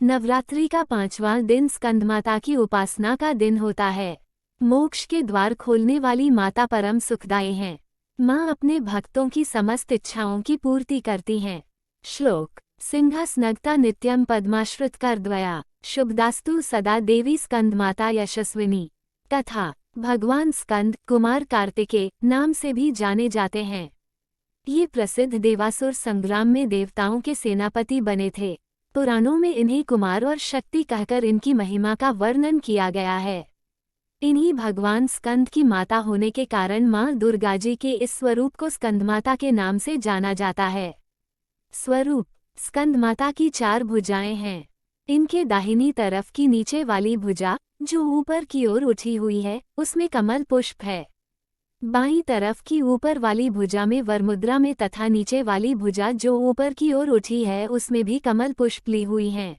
नवरात्रि का 5वां दिन स्कंदमाता की उपासना का दिन होता है। मोक्ष के द्वार खोलने वाली माता परम सुखदायी हैं। माँ अपने भक्तों की समस्त इच्छाओं की पूर्ति करती हैं। श्लोक सिंहासनगता नित्यम पद्माश्रित करद्वया शुभदास्तु सदा देवी स्कंदमाता यशस्विनी। तथा भगवान स्कंद कुमार कार्तिकेय नाम से भी जाने जाते हैं। ये प्रसिद्ध देवासुर संग्राम में देवताओं के सेनापति बने थे। पुराणों में इन्हें कुमार और शक्ति कहकर इनकी महिमा का वर्णन किया गया है। इन्हीं भगवान स्कंद की माता होने के कारण माँ दुर्गा जी के इस स्वरूप को स्कंदमाता के नाम से जाना जाता है। स्वरूप स्कंदमाता की 4 भुजाएं हैं। इनके दाहिनी तरफ की नीचे वाली भुजा जो ऊपर की ओर उठी हुई है उसमें कमल पुष्प है। बाईं तरफ की ऊपर वाली भुजा में वरमुद्रा में तथा नीचे वाली भुजा जो ऊपर की ओर उठी है उसमें भी कमल पुष्प ली हुई हैं।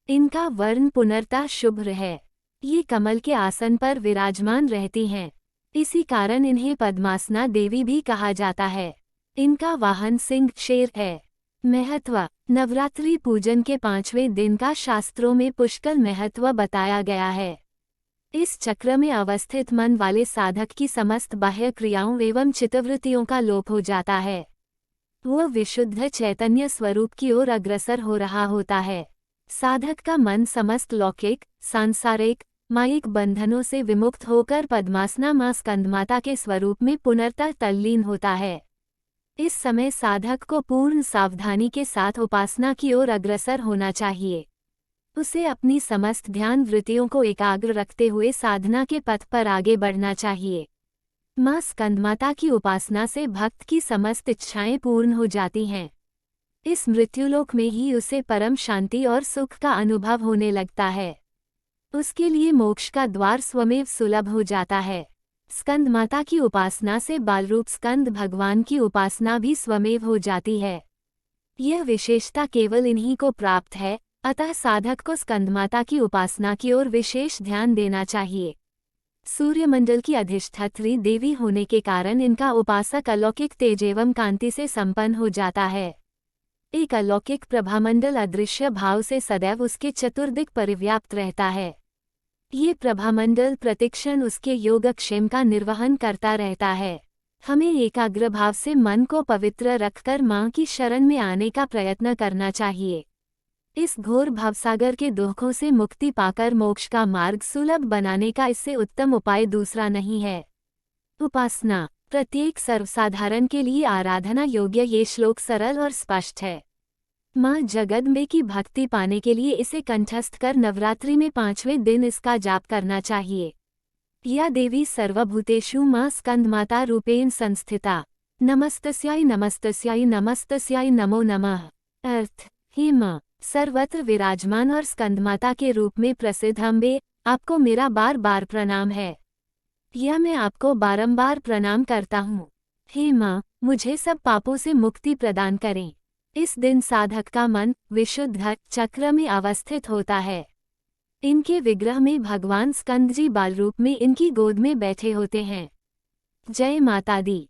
इनका वर्ण पुनर्ता शुभ्र है। ये कमल के आसन पर विराजमान रहती हैं। इसी कारण इन्हें पद्मासना देवी भी कहा जाता है। इनका वाहन सिंह शेर है। महत्व नवरात्रि पूजन के 5वें दिन का शास्त्रों में पुष्कल महत्व बताया गया है। इस चक्र में अवस्थित मन वाले साधक की समस्त बाह्य क्रियाओं एवं चित्तवृत्तियों का लोप हो जाता है। वह विशुद्ध चैतन्य स्वरूप की ओर अग्रसर हो रहा होता है। साधक का मन समस्त लौकिक सांसारिक मायिक बंधनों से विमुक्त होकर पद्मासना माँ स्कंदमाता के स्वरूप में पुनर्तः तल्लीन होता है। इस समय साधक को पूर्ण सावधानी के साथ उपासना की ओर अग्रसर होना चाहिए। उसे अपनी समस्त ध्यान वृत्तियों को एकाग्र रखते हुए साधना के पथ पर आगे बढ़ना चाहिए। माँ स्कंदमाता की उपासना से भक्त की समस्त इच्छाएं पूर्ण हो जाती हैं। इस मृत्युलोक में ही उसे परम शांति और सुख का अनुभव होने लगता है। उसके लिए मोक्ष का द्वार स्वमेव सुलभ हो जाता है। स्कंदमाता की उपासना से बालरूप स्कंद भगवान की उपासना भी स्वमेव हो जाती है। यह विशेषता केवल इन्हीं को प्राप्त है। अतः साधक को स्कंदमाता की उपासना की ओर विशेष ध्यान देना चाहिए। सूर्यमंडल की अधिष्ठात्री देवी होने के कारण इनका उपासक अलौकिक तेज एवं कांति से संपन्न हो जाता है। एक अलौकिक प्रभामंडल अदृश्य भाव से सदैव उसके चतुर्दिक परिव्याप्त रहता है। ये प्रभामंडल प्रतिक्षण उसके योगक्षेम का निर्वहन करता रहता है। हमें एकाग्र भाव से मन को पवित्र रखकर माँ की शरण में आने का प्रयत्न करना चाहिए। इस घोर भवसागर के दुखों से मुक्ति पाकर मोक्ष का मार्ग सुलभ बनाने का इससे उत्तम उपाय दूसरा नहीं है। उपासना प्रत्येक सर्वसाधारण के लिए आराधना योग्य ये श्लोक सरल और स्पष्ट है। माँ जगदम्बे की भक्ति पाने के लिए इसे कंठस्थ कर नवरात्रि में 5वें दिन इसका जाप करना चाहिए। या देवी सर्वभूतेषु माँ स्कंदमाता रूपेण संस्थिता नमस्तस्याय नमस्तस्याय नमस्तस्याय नमो नमः। अर्थ हे माँ सर्वत्र विराजमान और स्कंदमाता के रूप में प्रसिद्ध अम्बे, आपको मेरा बार बार प्रणाम है। या मैं आपको बारंबार प्रणाम करता हूँ। हे माँ मुझे सब पापों से मुक्ति प्रदान करें। इस दिन साधक का मन विशुद्ध चक्र में अवस्थित होता है। इनके विग्रह में भगवान स्कंद जी बालरूप में इनकी गोद में बैठे होते हैं। जय माता दी।